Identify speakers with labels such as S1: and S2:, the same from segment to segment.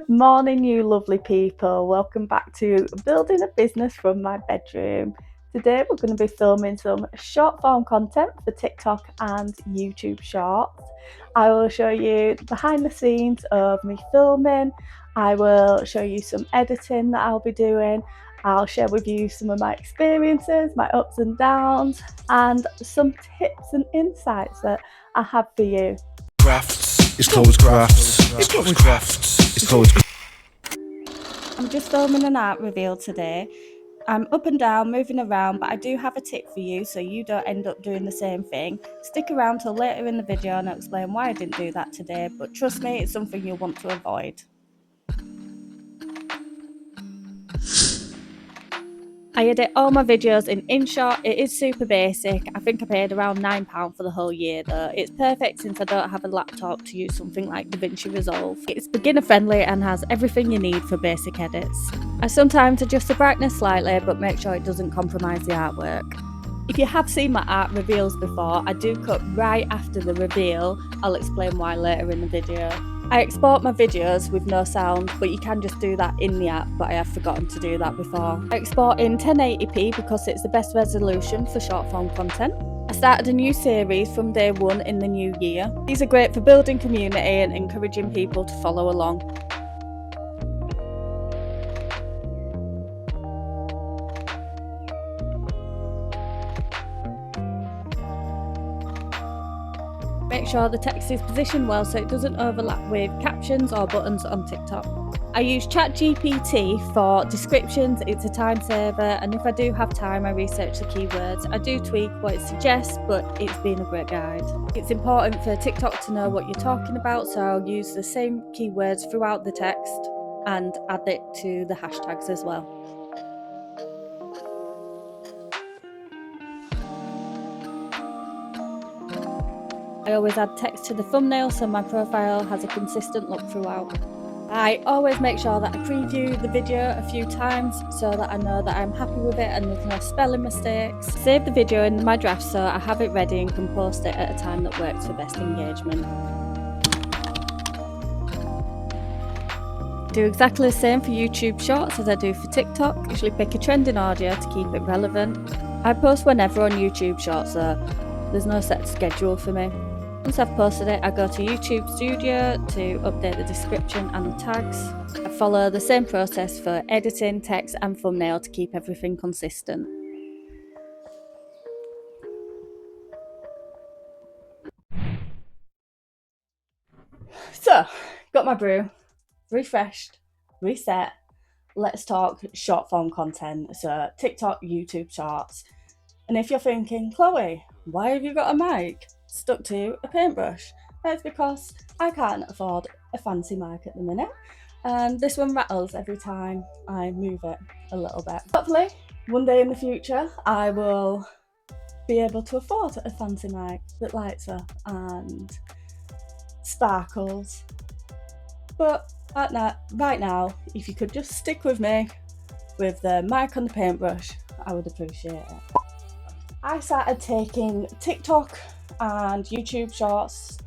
S1: Good morning, you lovely people. Welcome back to Building a Business from My Bedroom. Today we're going to be filming some short form content for TikTok and YouTube Shorts. I will show you behind the scenes of me filming. I will show you some editing that I'll be doing. I'll share with you some of my experiences, my ups and downs, and some tips and insights that I have for you.
S2: It's Chloe's Crafts. It's Chloe's Crafts. It's Chloe's.
S1: I'm just filming an art reveal today. I'm up and down, moving around, but I do have a tip for you so you don't end up doing the same thing. Stick around till later in the video and I'll explain why I didn't do that today, but trust me, it's something you'll want to avoid. I edit all my videos in InShot. It is super basic. I think I paid around £9 for the whole year though. It's perfect since I don't have a laptop to use something like DaVinci Resolve. It's beginner friendly and has everything you need for basic edits. I sometimes adjust the brightness slightly but make sure it doesn't compromise the artwork. If you have seen my art reveals before, I do cut right after the reveal. I'll explain why later in the video. I export my videos with no sound, but you can just do that in the app, but I have forgotten to do that before. I export in 1080p because it's the best resolution for short form content. I started a new series from day one in the new year. These are great for building community and encouraging people to follow along. Make sure the text is positioned well so it doesn't overlap with captions or buttons on TikTok. I use ChatGPT for descriptions, it's a time saver, and if I do have time I research the keywords. I do tweak what it suggests, but it's been a great guide. It's important for TikTok to know what you're talking about, so I'll use the same keywords throughout the text and add it to the hashtags as well. I always add text to the thumbnail so my profile has a consistent look throughout. I always make sure that I preview the video a few times so that I know that I'm happy with it and there's no spelling mistakes. Save the video in my draft so I have it ready and can post it at a time that works for best engagement. Do exactly the same for YouTube Shorts as I do for TikTok. Usually pick a trending audio to keep it relevant. I post whenever on YouTube Shorts, so there's no set schedule for me. Once I've posted it, I go to YouTube Studio to update the description and the tags. I follow the same process for editing, text and thumbnail to keep everything consistent. So, got my brew, refreshed, reset. Let's talk short form content, so TikTok, YouTube Shorts. And if you're thinking, Chloe, why have you got a mic stuck to a paintbrush? That's because I can't afford a fancy mic at the minute, and this one rattles every time I move it a little bit. Hopefully, one day in the future, I will be able to afford a fancy mic that lights up and sparkles. But right now, if you could just stick with me with the mic on the paintbrush, I would appreciate it. I started taking TikTok and YouTube Shorts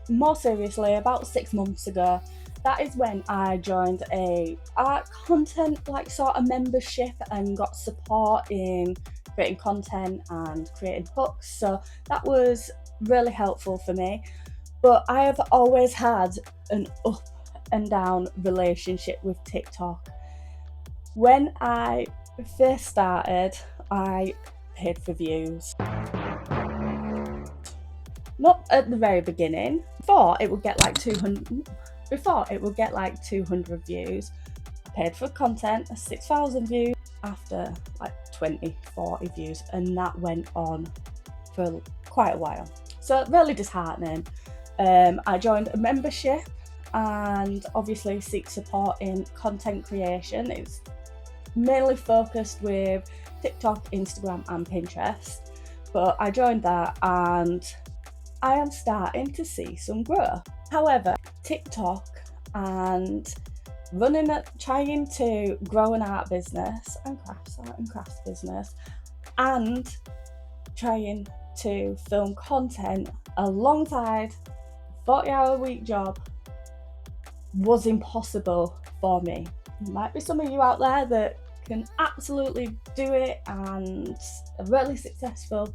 S1: more seriously about 6 months ago. That is when I joined a art content sort of membership and got support in creating content and creating books. So that was really helpful for me. But I have always had an up and down relationship with TikTok. When I first started, I paid for views. Not at the very beginning. Before it would get like 200 views. I paid for content, 6,000 views after like 20, 40 views, and that went on for quite a while. So really disheartening. I joined a membership and obviously seek support in content creation. It's mainly focused with TikTok, Instagram and Pinterest, but I joined that and I am starting to see some growth. However, TikTok and trying to grow an art business and crafts business and trying to film content alongside 40-hour-a-week job was impossible for me. There might be some of you out there that can absolutely do it and are really successful.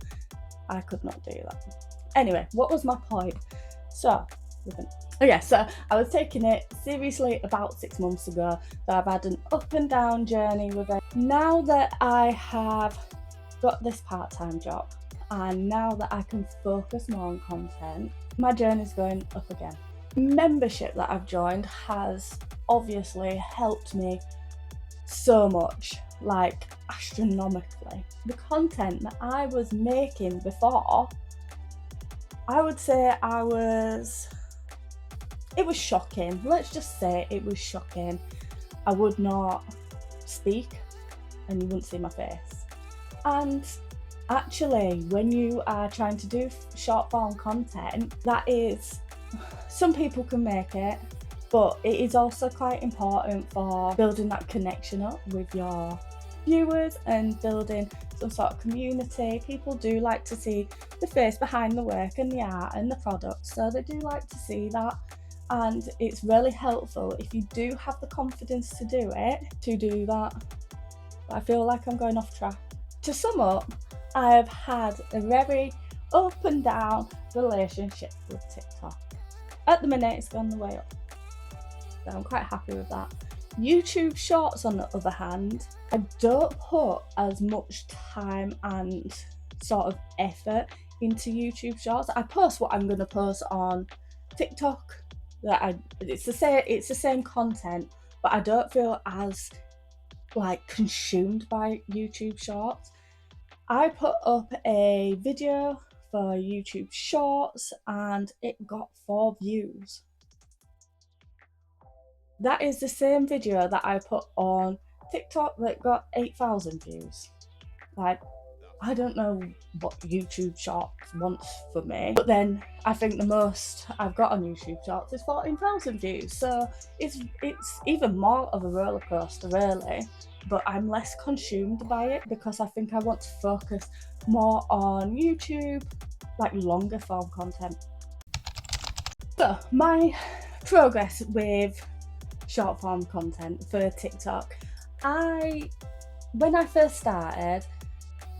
S1: I could not do that. Anyway, what was my point? So I was taking it seriously about 6 months ago. So I've had an up and down journey with it. Now that I have got this part-time job and now that I can focus more on content, my journey's going up again. Membership that I've joined has obviously helped me so much, like astronomically. The content that I was making before, I would say it was shocking. Let's just say it was shocking. I would not speak and you wouldn't see my face. And actually, when you are trying to do short form content, some people can make it, but it is also quite important for building that connection up with your viewers and building some sort of community. People do like to see the face behind the work and the art and the product, so they do like to see that. And it's really helpful if you do have the confidence to do that. But I feel like I'm going off track. To sum up, I've had a very up and down relationship with TikTok. At the minute, it's gone the way up. So I'm quite happy with that. YouTube Shorts, on the other hand, I don't put as much time and sort of effort into YouTube Shorts. I post what I'm going to post on TikTok. It's the same content, but I don't feel as like consumed by YouTube Shorts. I put up a video for YouTube Shorts and it got 4 views. That is the same video that I put on TikTok that got 8,000 views. Like, I don't know what YouTube Shorts wants for me, but then I think the most I've got on YouTube Shorts is 14,000 views. So it's even more of a roller coaster, really. But I'm less consumed by it because I think I want to focus more on YouTube, like longer form content. So my progress with short form content for TikTok, when I first started,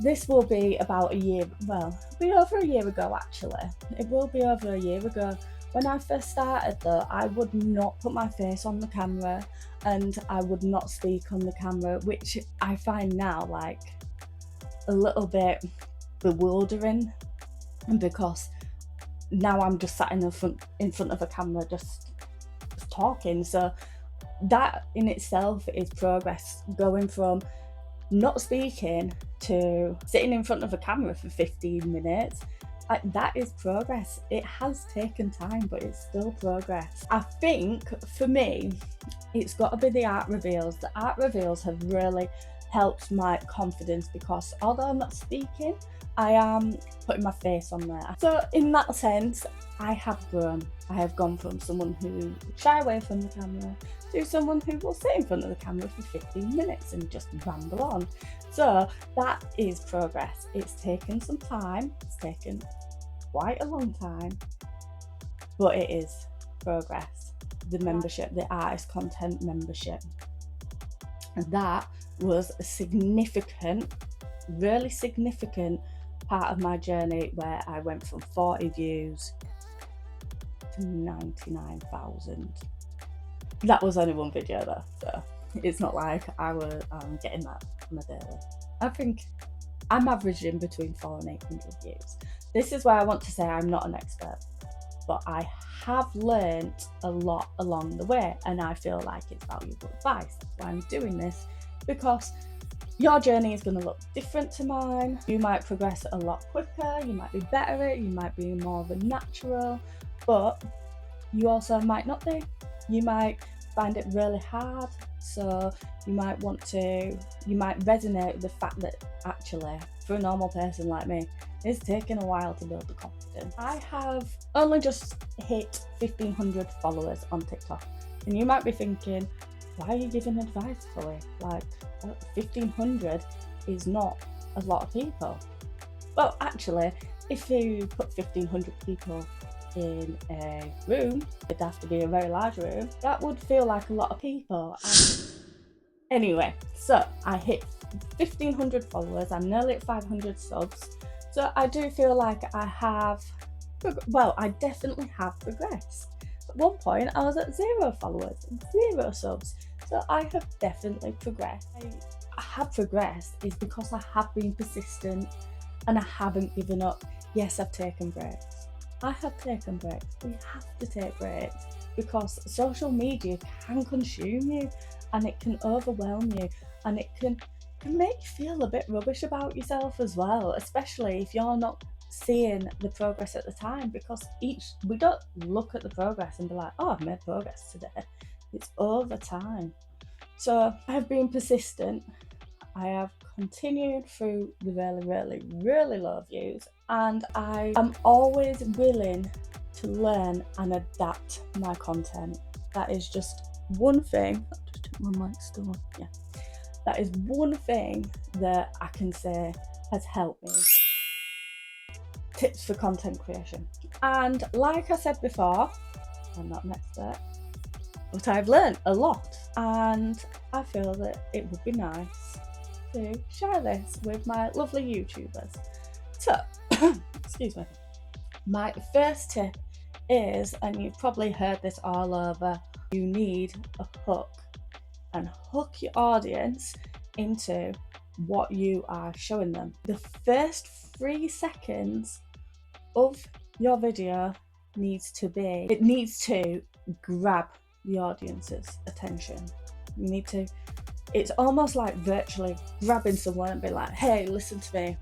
S1: this will be about a year, well, it'll be over a year ago actually. It will be over a year ago. When I first started though, I would not put my face on the camera and I would not speak on the camera, which I find now like a little bit bewildering, because now I'm just sat in front of a camera just talking. So that in itself is progress, going from not speaking to sitting in front of a camera for 15 minutes. That is progress. It has taken time, but it's still progress. I think for me, it's got to be the art reveals. The art reveals have really helped my confidence because although I'm not speaking, I am putting my face on there. So in that sense, I have grown. I have gone from someone who shy away from the camera to someone who will sit in front of the camera for 15 minutes and just ramble on. So that is progress. It's taken some time. It's taken quite a long time, but it is progress. The membership, the artist content membership, and that was a significant, really significant part of my journey where I went from 40 views to 99,000. That was only one video though, so it's not like I was getting that on a daily. I think I'm averaging between 400 and 800 views. This is where I want to say I'm not an expert, but I have learnt a lot along the way and I feel like it's valuable advice. That's why I'm doing this, because your journey is going to look different to mine. You might progress a lot quicker, you might be better at it, you might be more of a natural, but you also might not be. You might find it really hard, so you might resonate with the fact that actually, for a normal person like me, it's taken a while to build the confidence. I have only just hit 1,500 followers on TikTok, and you might be thinking, why are you giving advice, Chloe? Like, 1,500 is not a lot of people. Well, actually, if you put 1,500 people in a room, it'd have to be a very large room, that would feel like a lot of people. Anyway, so I hit 1,500 followers, I'm nearly at 500 subs, so I do feel like I have, well, I definitely have progressed. At one point I was at 0 followers and 0 subs, so I have definitely progressed. I have progressed is because I have been persistent and I haven't given up. Yes, I've taken breaks. I have taken breaks. We have to take breaks because social media can consume you and it can overwhelm you and it can make you feel a bit rubbish about yourself as well, especially if you're not seeing the progress at the time, because we don't look at the progress and be like, oh, I've made progress today. It's over time. So I've been persistent. I have continued through the really low views, and I am always willing to learn and adapt my content. That is just one thing. My mic's still on. Yeah. That is one thing that I can say has helped me. Tips for content creation. And like I said before, I'm not an expert, but I've learned a lot, and I feel that it would be nice to share this with my lovely YouTubers. So, excuse me. My first tip is, and you've probably heard this all over, you need a hook, and hook your audience into what you are showing them. The first 3 seconds of your video needs to grab the audience's attention. You need to, it's almost like virtually grabbing someone and be like, hey, listen to me.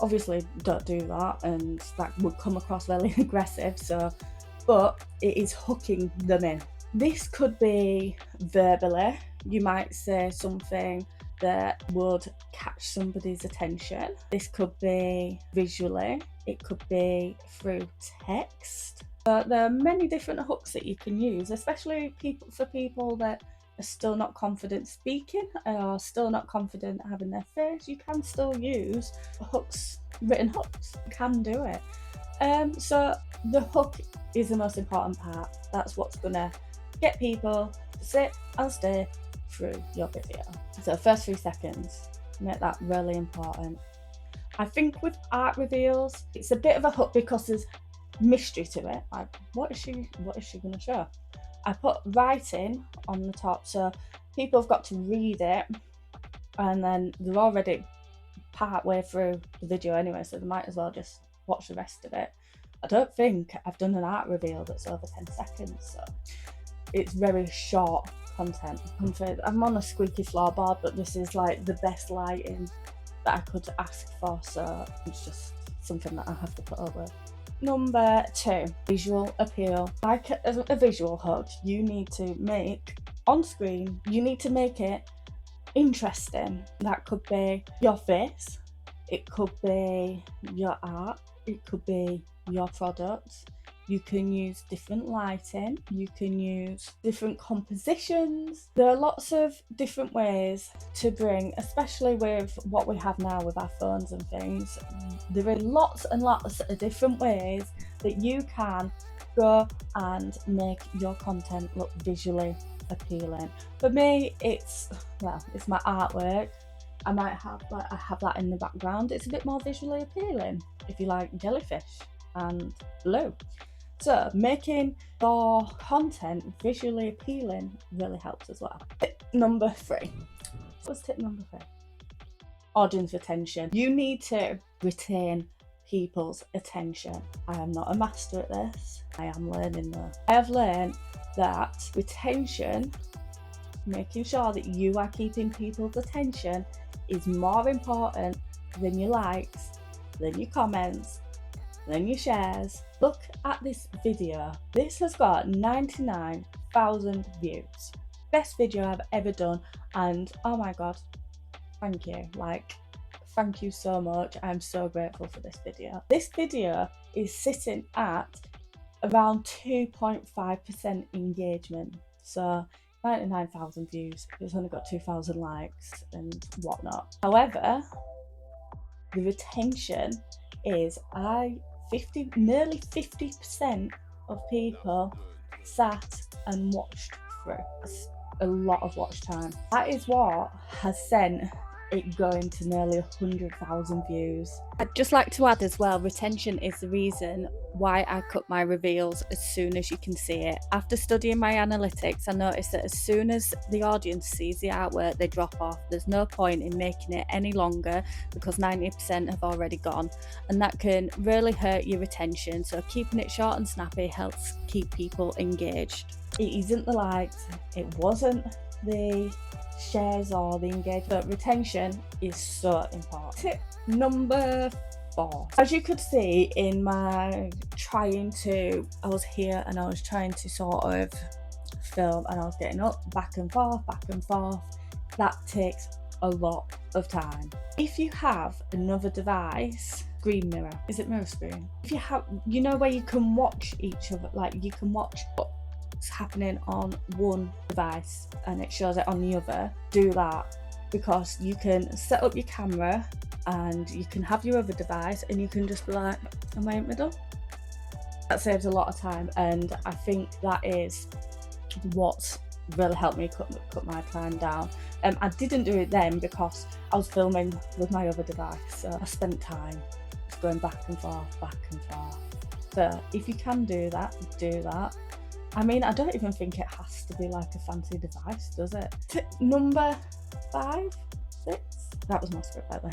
S1: Obviously don't do that, and that would come across very aggressive, but it is hooking them in. This could be verbally. You might say something that would catch somebody's attention. This could be visually. It could be through text. There are many different hooks that you can use, especially for people that are still not confident speaking or still not confident having their face. You can still use hooks, written hooks. You can do it. So the hook is the most important part. That's what's gonna get people to sit and stay through your video. So first 3 seconds, make that really important. I think with art reveals, it's a bit of a hook because there's mystery to it. Like, what is she going to show? I put writing on the top, so people have got to read it, and then they're already part way through the video anyway, so they might as well just watch the rest of it. I don't think I've done an art reveal that's over 10 seconds, so it's very short content. I'm on a squeaky floorboard, but this is like the best lighting that I could ask for, so it's just something that I have to put up with. Number 2, visual appeal. Like a visual hook, you need to make on screen, you need to make it interesting. That could be your face, it could be your art, it could be your products. You can use different lighting, you can use different compositions. There are lots of different ways to bring, especially with what we have now with our phones and things, there are lots and lots of different ways that you can go and make your content look visually appealing. For me, it's my artwork. I have that in the background. It's a bit more visually appealing if you like jellyfish and blue. So making your content visually appealing really helps as well. Tip number 3. What's tip number 3? Audience retention. You need to retain people's attention. I am not a master at this. I am learning though. I have learned that retention, making sure that you are keeping people's attention, is more important than your likes, than your comments, than your shares. Look at this video. This has got 99,000 views. Best video I've ever done, and oh my god, thank you. Thank you so much. I'm so grateful for this video. This video is sitting at around 2.5% engagement. So 99,000 views, it's only got 2,000 likes and whatnot. However, the retention is, I nearly 50% of people sat and watched through. That's a lot of watch time. That is what has sent it going to nearly 100,000 views. I'd just like to add as well, retention is the reason why I cut my reveals as soon as you can see it. After studying my analytics, I noticed that as soon as the audience sees the artwork, they drop off. There's no point in making it any longer because 90% have already gone, and that can really hurt your retention. So keeping it short and snappy helps keep people engaged. It isn't the likes, it wasn't the shares or the engagement. Retention is so important. Tip number 4. As you could see in my I was here and I was trying to sort of film and I was getting up, back and forth. That takes a lot of time. If you have another device, screen mirror, is it mirror screen? If you have, you know where you can watch each other, like you can watch what's happening on one device and it shows it on the other, do that, because you can set up your camera and you can have your other device and you can just be like, am I in the middle? That saves a lot of time, and I think that is what really helped me cut my time down. I didn't do it then because I was filming with my other device, so I spent time just going back and forth. So if you can do that, do that. I mean, I don't even think it has to be like a fancy device, does it? Tip number 5, 6? That was my script right there.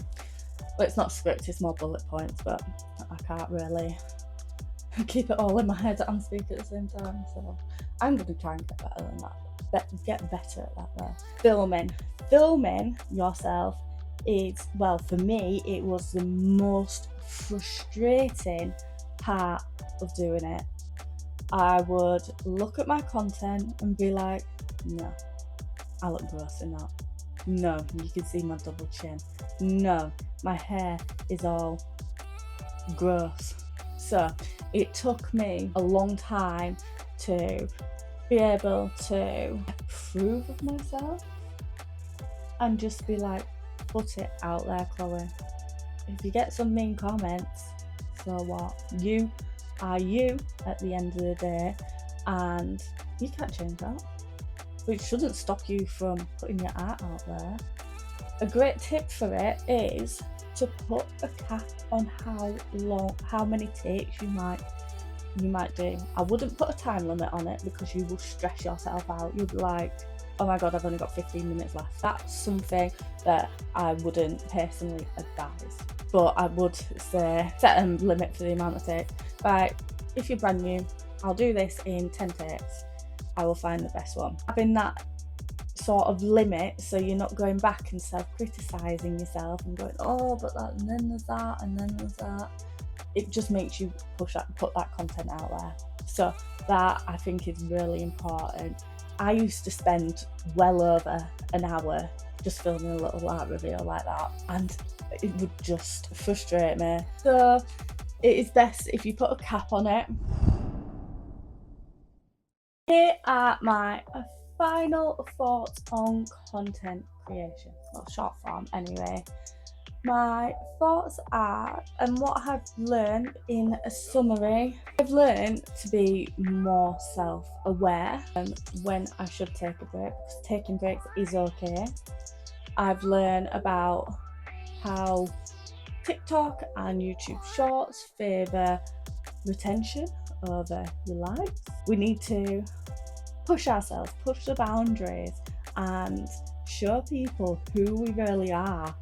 S1: Well, it's not script, it's more bullet points, but I can't really keep it all in my head and speak at the same time, so I'm going to try and get better than that. Get better at that though. Filming yourself is, well, for me, it was the most frustrating part of doing it. I would look at my content and be like, no, I look gross in that. No, you can see my double chin. No, my hair is all gross. So it took me a long time to be able to approve of myself and just be like, put it out there, Chloe. If you get some mean comments, so what? You are you at the end of the day, and you can't change that. Which shouldn't stop you from putting your art out there. A great tip for it is to put a cap on how many takes you might do. I wouldn't put a time limit on it because you will stress yourself out. You'll be like, oh my god, I've only got 15 minutes left. That's something that I wouldn't personally advise. But I would say set a limit for the amount of takes. Like, if you're brand new, I'll do this in 10 takes. I will find the best one. Having that sort of limit, so you're not going back and self-criticising yourself and going, oh, but that, and then there's that, and then there's that. It just makes you put that content out there. So that, I think, is really important. I used to spend well over an hour just filming a little art reveal like that, and it would just frustrate me. So it is best if you put a cap on it. Here are my final thoughts on content creation. Well, short form anyway. My thoughts are, and what I've learned in a summary, I've learned to be more self-aware when I should take a break, because taking breaks is okay. I've learned about how TikTok and YouTube Shorts favour retention over your likes. We need to push ourselves, push the boundaries, and show people who we really are.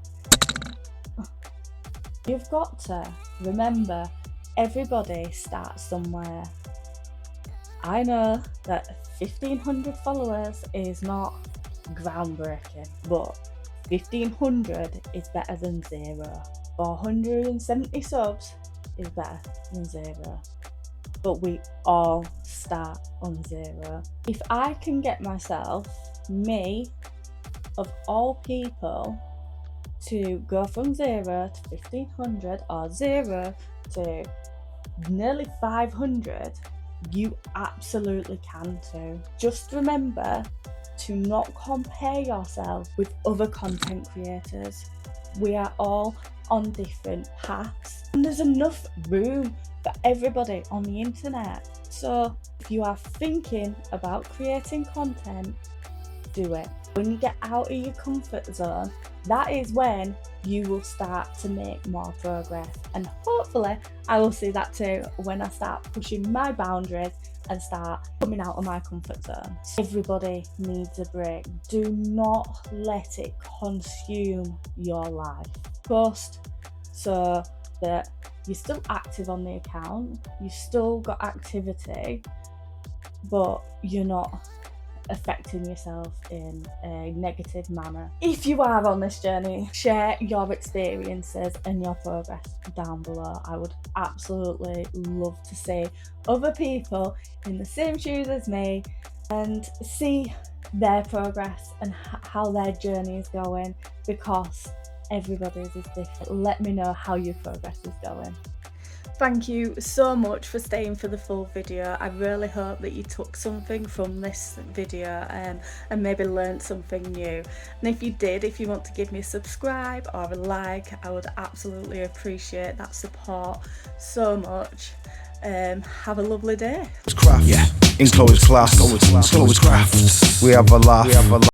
S1: You've got to remember, everybody starts somewhere. I know that 1,500 followers is not groundbreaking, but 1,500 is better than 0. 470 subs is better than 0. But we all start on 0. If I can get myself, me, of all people, to go from 0 to 1,500 or 0 to nearly 500, you absolutely can too. Just remember to not compare yourself with other content creators. We are all on different paths, and there's enough room for everybody on the internet. So if you are thinking about creating content, do it. When you get out of your comfort zone, that is when you will start to make more progress, and hopefully I will see that too when I start pushing my boundaries and start coming out of my comfort zone. Everybody needs a break. Do not let it consume your life. Post so that you're still active on the account, you've still got activity, but you're not affecting yourself in a negative manner. If you are on this journey, share your experiences and your progress down below. I would absolutely love to see other people in the same shoes as me and see their progress and how their journey is going, because everybody's is different. Let me know how your progress is going. Thank you so much for staying for the full video. I really hope that you took something from this video and maybe learned something new. And if you did, if you want to give me a subscribe or a like, I would absolutely appreciate that support so much. Have a lovely day.
S2: Craft. Yeah. Enclosed class. Closed craft. We have a laugh.